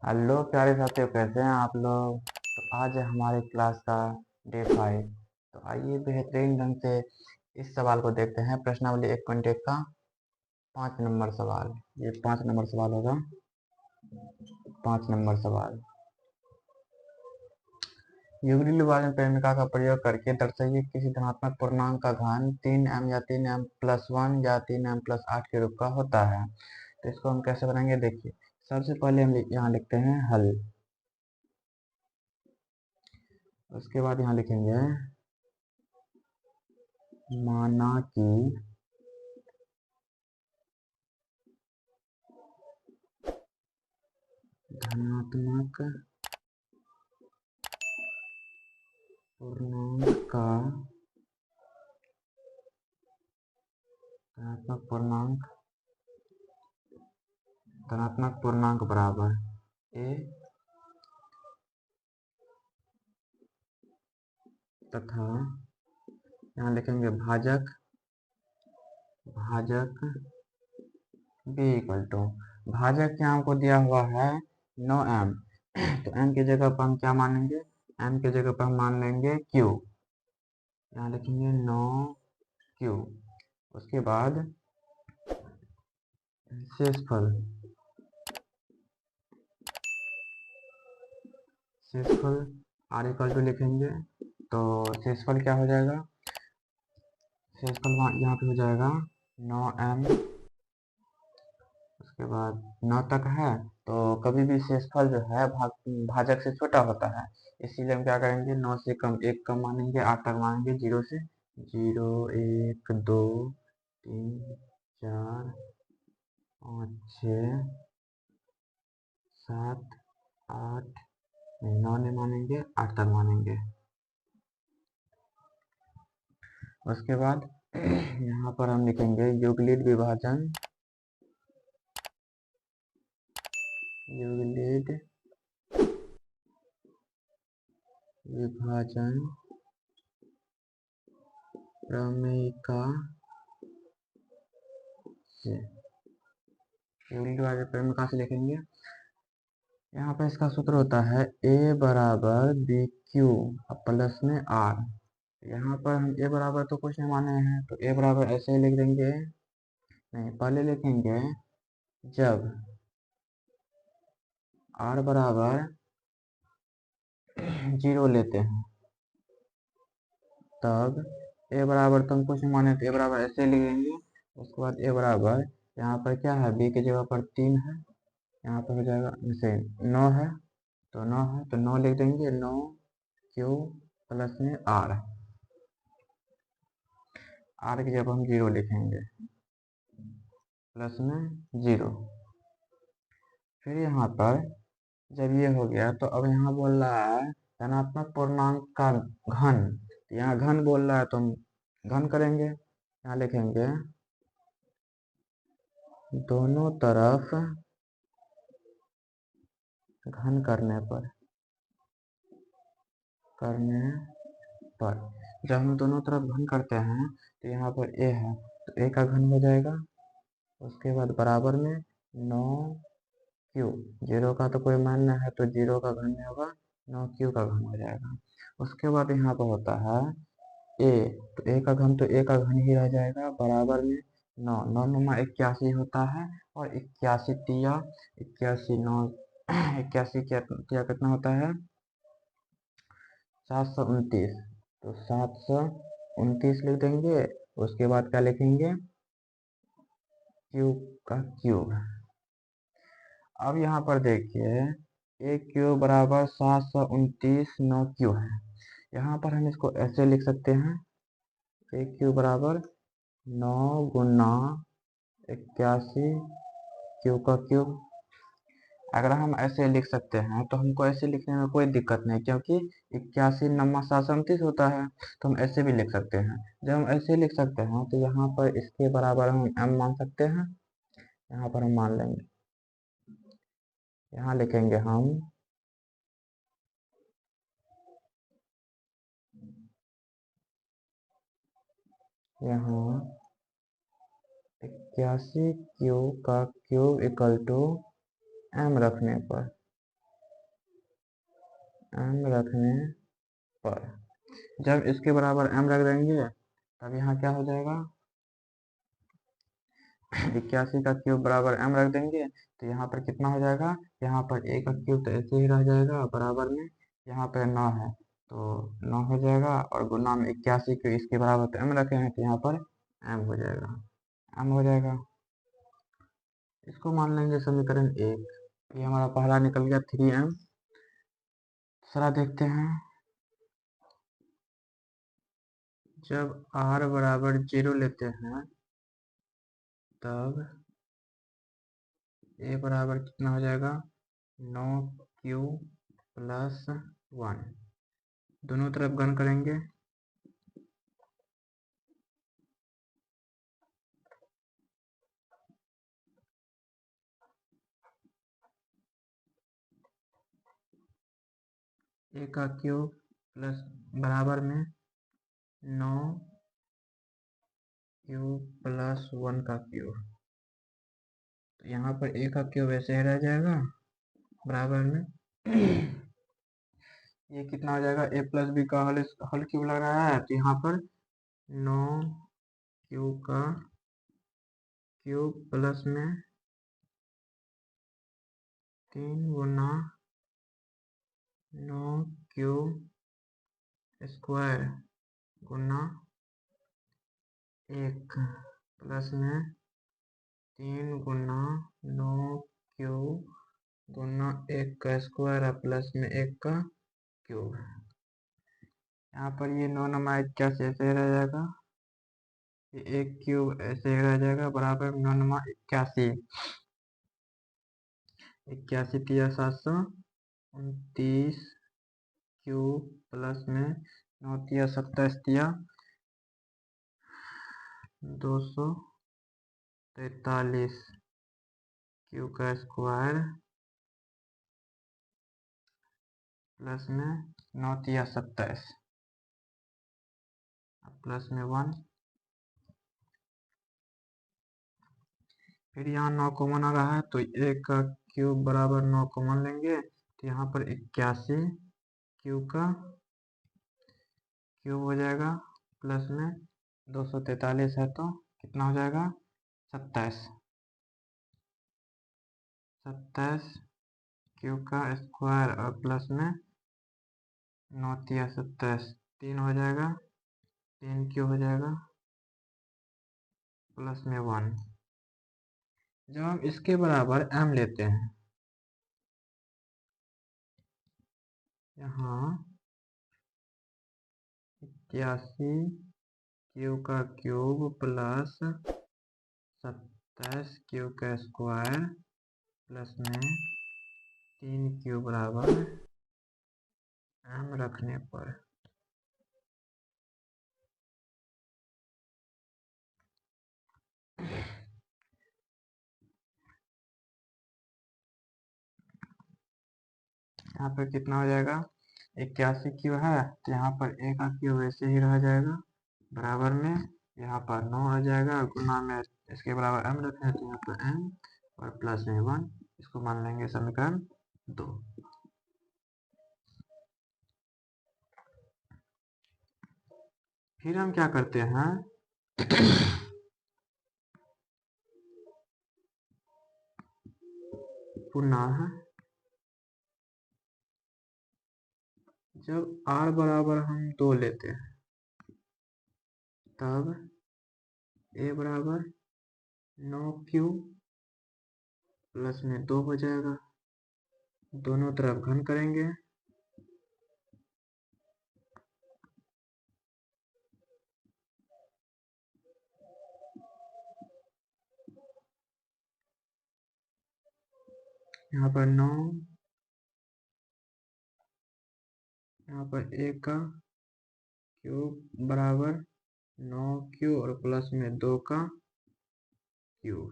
Hello प्यारे साथियों, कैसे हैं आप लोग। तो आज है हमारे क्लास का डे 5। तो आइए बेहतरीन ढंग से इस सवाल को देखते हैं। प्रश्नावली 1.1 का 5 नंबर सवाल। ये 5 नंबर सवाल होगा। 5 नंबर सवाल। युगली विभाजन प्रेमिका का प्रयोग करके दर्शाइए किसी धनात्मक पूर्णांक का घन 3m या 3m+1 या 3m+8 के रूप का होता है। तो इसको हम कैसे बनाएंगे, देखिए। सबसे पहले हम यहाँ लिखते हैं हल। उसके बाद यहाँ लिखेंगे माना कि धनात्मक पूर्णांक का धनात्मक पूर्णांक बराबर ए तथा यहाँ लिखेंगे भाजक बी इक्वल टू भाजक यहाँ हमको दिया हुआ है 9m। तो m की जगह पर हम क्या मानेंगे, m की जगह पर हम मान लेंगे q। यहाँ लिखेंगे 9q। उसके बाद शेषफल r इक्वल टू लिखेंगे। तो शेषफल क्या हो जाएगा, शेषफल यहाँ पे हो जाएगा 9m। उसके बाद 9 तक है, तो कभी भी शेषफल जो है भाजक से छोटा होता है। इसीलिए हम क्या करेंगे, 9 से कम 1 कम मानेंगे, 8 तक मानेंगे 0 से। 0 1 2 3 4 5 6 7 8 9 नहीं मानेंगे, 8 तक मानेंगे। उसके बाद यहाँ पर हम लिखेंगे युगलिड विभाजन प्रमेयिका से। युगलिड विभाजन प्रमेयिका से लिखेंगे। यहाँ पर इसका सूत्र होता है a बराबर बी क्यू प्लस में r। यहाँ पर हम a बराबर तो कुछ नहीं माने हैं, तो a बराबर ऐसे ही लिख देंगे। नहीं, पहले लिखेंगे जब r बराबर 0 लेते हैं तब a बराबर तो हम कुछ नहीं माने, तो a बराबर ऐसे ही लिख देंगे। उसके बाद a बराबर यहाँ पर क्या है, b की जगह पर 3 है, यहाँ पर हो जाएगा जैसे 9 है, तो 9 है तो 9 लिख देंगे। 9q प्लस में r की जगह हम 0 लिखेंगे, प्लस में 0। फिर यहाँ पर जब ये हो गया, तो अब यहाँ बोल रहा है धनात्मक पूर्णांक का घन। यहाँ घन बोल रहा है तो हम घन करेंगे। यहाँ लिखेंगे दोनों तरफ घन करने पर जब हम दोनों तरफ घन करते हैं तो यहाँ पर a है, तो a का घन हो जाएगा। उसके बाद बराबर में 9q, 0 का तो कोई मान नहीं है, तो 0 का घन नहीं होगा, 9q का घन हो जाएगा। उसके बाद यहाँ पर होता है a, तो a का घन तो a का घन ही रह जाएगा, बराबर में 9 9 81 होता है, और 81 तिया 81 9 81 क्या कितना होता है, 729। तो 729 लिख देंगे। उसके बाद क्या लिखेंगे, क्यूब का क्यूब। अब यहाँ पर देखिए a क्यूब बराबर 729 9q है। यहाँ पर हम इसको ऐसे लिख सकते हैं, a क्यूब बराबर 9 गुना 81 क्यू का क्यूब। अगर हम ऐसे लिख सकते हैं तो हमको ऐसे लिखने में कोई दिक्कत नहीं, क्योंकि 81 नम्मा 729 होता है, तो हम ऐसे भी लिख सकते हैं। जब हम ऐसे लिख सकते हैं तो यहाँ पर इसके बराबर हम m मान सकते हैं। यहाँ पर हम मान लेंगे, यहाँ लिखेंगे हम यहाँ 81 क्यू का क्यूब इक्वल टू m रखने पर m रखने पर जब इसके बराबर m रख देंगे तब यहाँ क्या हो जाएगा 81 का क्यूब बराबर m रख देंगे तो यहाँ पर कितना हो जाएगा, यहाँ पर a का क्यूब तो ऐसे ही रह जाएगा बराबर में, यहाँ पर 9 है तो 9 हो जाएगा और गुना में 81 को इसके बराबर तो m रखे हैं तो यहाँ पर m हो जाएगा, m हो जाएगा। इसको मान लेंगे समीकरण 1। ये हमारा पहला निकल गया 3m। दूसरा देखते हैं, जब r बराबर 0 लेते हैं तब a बराबर कितना हो जाएगा 9q प्लस 1। दोनों तरफ गुण करेंगे, a का क्यूब प्लस बराबर में 9q प्लस 1 का क्यूब। तो यहाँ पर a का क्यूब ऐसे ही रह जाएगा बराबर में ये कितना हो जाएगा a प्लस बी का हल क्यूब लग रहा है तो यहाँ पर 9q का क्यूब प्लस में 3 गुना 9q स्क्वायर गुना 1 प्लस में 3 गुना 9q गुना 1 का स्क्वायर प्लस में 1 का क्यूब। यहाँ पर ये 9 नमा 81 ऐसे रह जाएगा, ये 1 क्यूब ऐसे ही रह जाएगा बराबर में 9 नमा 81, 81 तिया 729 क्यूब प्लस में 9 तिया 27 तिया 243 क्यू का स्क्वायर प्लस में 9 तिया 27 प्लस में 1। फिर यहाँ 9 कॉमन आ रहा है तो 1 का क्यूब बराबर 9 कॉमन लेंगे तो यहाँ पर 81 क्यूब का क्यूब हो जाएगा प्लस में 243 है तो कितना हो जाएगा 27 क्यूब का स्क्वायर और प्लस में 9 तिया 27 3 हो जाएगा, 3 क्यूब हो जाएगा प्लस में 1। जब हम इसके बराबर m लेते हैं यहाँ 81 क्यूब का क्यूब प्लस 27 क्यूब का स्क्वायर प्लस में 3 क्यूब बराबर m रखने पर यहाँ पर कितना हो जाएगा 81 क्यूब है तो यहाँ पर a का क्यूब ऐसे ही रह जाएगा बराबर में, यहाँ पर 9 आ जाएगा गुना में इसके बराबर m रखते हैं तो यहाँ पर m और प्लस में 1। इसको मान लेंगे समीकरण 2। फिर हम क्या करते हैं पुनः जब r बराबर हम 2 लेते हैं तब a बराबर 9q प्लस में 2 हो जाएगा, दोनों तरफ घन करेंगे, यहाँ पर 9, यहाँ पर a का क्यूब बराबर 9q और प्लस में 2 का क्यूब।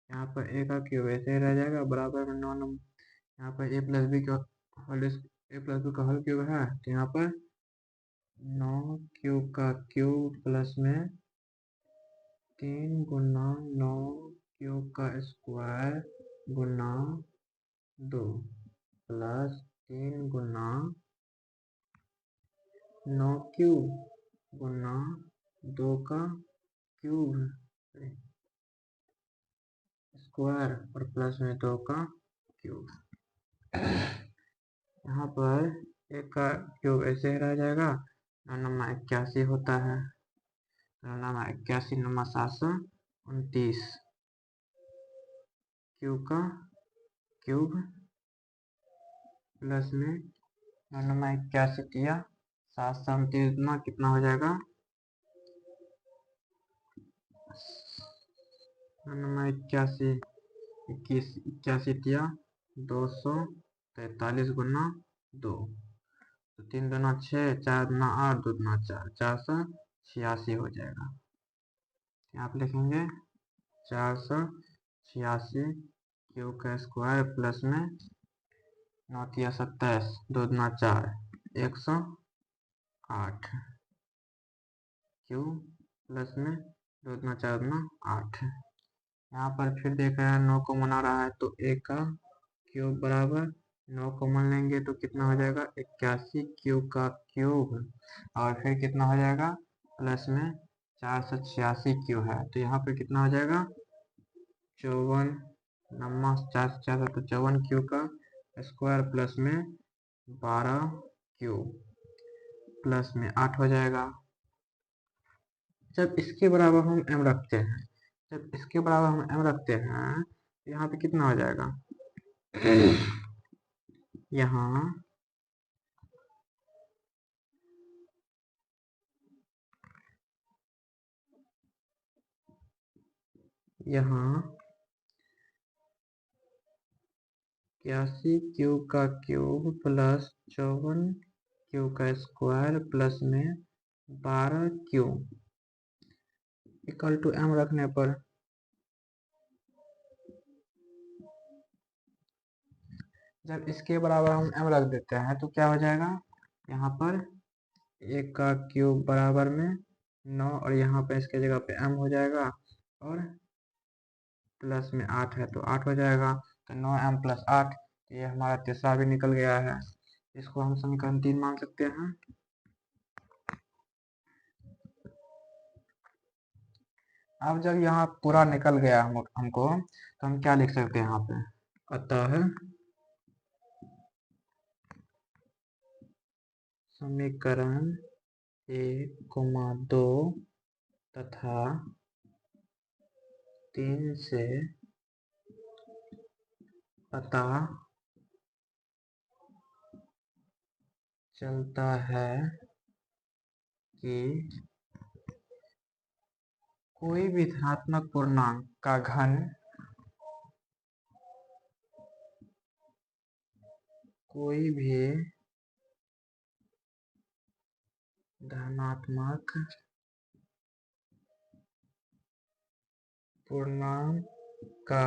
यहाँ पर a का क्यूब ऐसे ही रह जाएगा बराबर में 9 नंबर, यहाँ पर a प्लस बी का हल क्यूब है तो यहाँ पर 9q का क्यूब प्लस में 3 गुना 9q का स्क्वायर गुना 2 प्लस 3 गुना 9 क्यूब गुना 2 का क्यूब स्क्वायर और प्लस में 2 का क्यूब। यहाँ पर एक का क्यूब ऐसे ही रह जाएगा, 9×81 होता है, 9×81 9×729 क्यूब का क्यूब प्लस में 9×81 या 729 कितना हो जाएगा, 9×81 81 243 गुना 2, तो 3 दूना 6, 4 दूना 8, 2 दूना 4, 486 हो जाएगा। यहाँ पे लिखेंगे 486 क्यूब का स्क्वायर प्लस में 9×27 2 दूना 4, 108 क्यूब प्लस में 2 दूना 4 दूना 8। यहाँ पर फिर देख रहे हैं 9 को मना रहा है, तो 1 का क्यूब बराबर 9 कॉमन लेंगे तो कितना हो जाएगा, 81 क्यूब का क्यूब, और फिर कितना हो जाएगा प्लस में 486 क्यूब है, तो यहाँ पे कितना हो जाएगा 54 नम्मा 486 तो 54 क्यूब का स्क्वायर प्लस में 12 क्यूब प्लस में 8 हो जाएगा। जब इसके बराबर हम m रखते हैं, जब इसके बराबर हम m रखते हैं तो यहाँ पे कितना हो जाएगा, यहाँ यहाँ 81 क्यूब का क्यूब प्लस 54 क्यूब का स्क्वायर प्लस में 12 क्यूब इक्वल टू m रखने पर जब इसके बराबर हम m रख देते हैं तो क्या हो जाएगा, यहाँ पर 1 का क्यूब बराबर में 9 और यहाँ पे इसके जगह पे m हो जाएगा और प्लस में 8 है तो 8 हो जाएगा, तो 9m प्लस 8, ये हमारा तीसरा भी निकल गया है। इसको हम समीकरण 3 मान सकते हैं। अब जब यहाँ पूरा निकल गया हमको तो हम क्या लिख सकते हैं यहाँ पे, अतः समीकरण 1, 2 तथा 3 से पता चलता है कि कोई भी धनात्मक पूर्णांक का घन कोई भी धनात्मक पूर्णांक का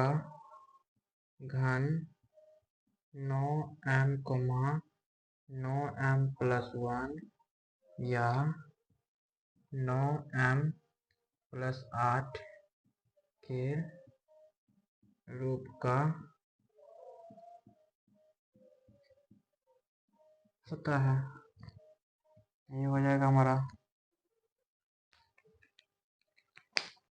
घन 9m 9m प्लस 1 या 9m प्लस 8 के रूप का होता है। ये हो जाएगा हमारा